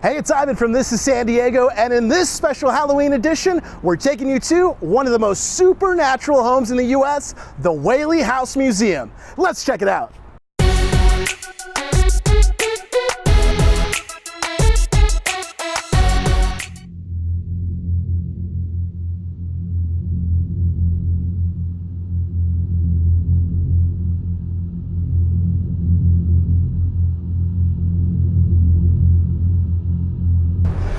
Hey, it's Ivan from This is San Diego, and in this special Halloween edition, we're taking you to one of the most supernatural homes in the U.S., the Whaley House Museum. Let's check it out.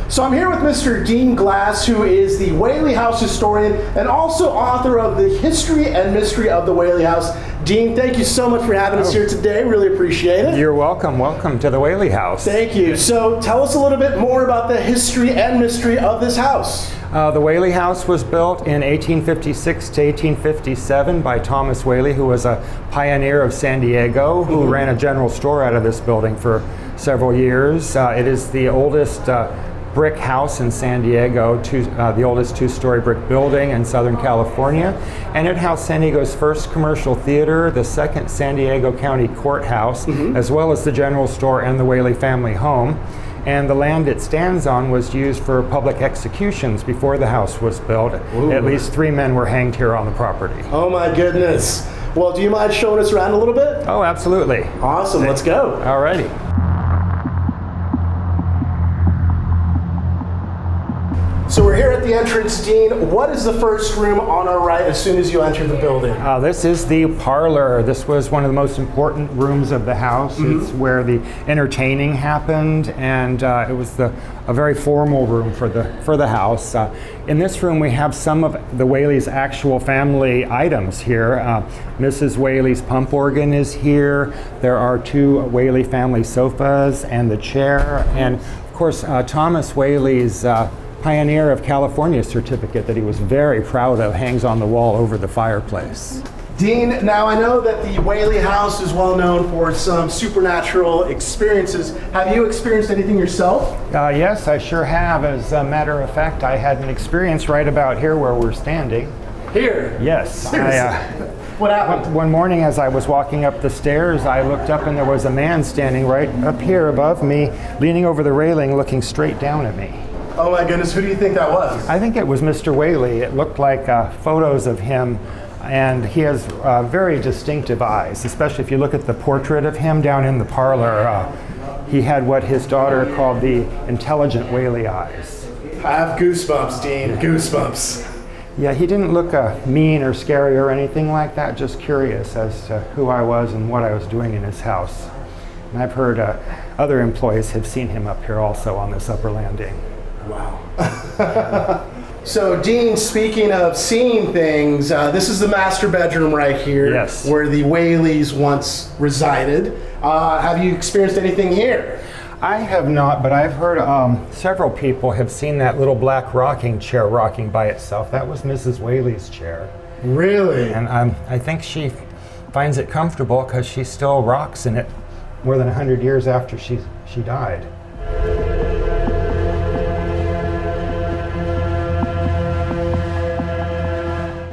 So I'm here with Mr. Dean Glass, who is the Whaley House historian and also author of The History and Mystery of the Whaley House. Dean, thank you so much for having us here today. Really appreciate it. You're welcome. Welcome to the Whaley House. Thank you. So tell us a little bit more about the history and mystery of this house. The Whaley House was built in 1856 to 1857 by Thomas Whaley, who was a pioneer of San Diego, who ran a general store out of this building for several years. It is the oldest brick house in San Diego, the oldest two-story brick building in Southern California, and it housed San Diego's first commercial theater, the second San Diego County Courthouse, as well as the general store and the Whaley family home. And the land it stands on was used for public executions before the house was built. Ooh. At least 3 men were hanged here on the property. Oh my goodness. Well, do you mind showing us around a little bit? Oh, absolutely. Awesome, let's go. Alrighty. So we're here at the entrance, Dean. What is the first room on our right as soon as you enter the building? This is the parlor. This was one of the most important rooms of the house. It's where the entertaining happened, and it was a very formal room for the house. In this room, we have some of the Whaley's actual family items here. Mrs. Whaley's pump organ is here. There are 2 Whaley family sofas and the chair, and of course, Thomas Whaley's Pioneer of California certificate that he was very proud of hangs on the wall over the fireplace. Dean, now I know that the Whaley House is well known for some supernatural experiences. Have you experienced anything yourself? Yes, I sure have. As a matter of fact, I had an experience right about here where we're standing. Here? Yes. What happened? One morning as I was walking up the stairs, I looked up and there was a man standing right up here above me, leaning over the railing, looking straight down at me. Oh my goodness, who do you think that was? I think it was Mr. Whaley. It looked like photos of him, and he has very distinctive eyes, especially if you look at the portrait of him down in the parlor. He had what his daughter called the intelligent Whaley eyes. I have goosebumps, Dean, goosebumps. Yeah, he didn't look mean or scary or anything like that, just curious as to who I was and what I was doing in his house. And I've heard other employees have seen him up here also on this upper landing. Wow. So, Dean, speaking of seeing things, this is the master bedroom right here. Yes. Where the Whaleys once resided. Have you experienced anything here? I have not, but I've heard several people have seen that little black rocking chair rocking by itself. That was Mrs. Whaley's chair. Really? And I think she finds it comfortable because she still rocks in it more than 100 years after she died.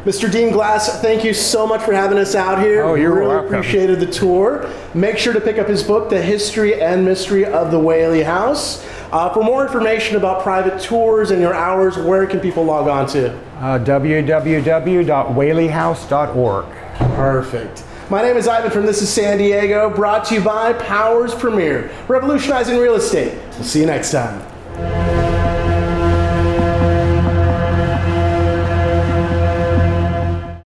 Mr. Dean Glass, thank you so much for having us out here. Oh, you're really welcome. Appreciated the tour. Make sure to pick up his book, The History and Mystery of the Whaley House. For more information about private tours and your hours, where can people log on to? www.whaleyhouse.org. Perfect. My name is Ivan from This is San Diego, brought to you by Powers Premier, revolutionizing real estate. We'll see you next time.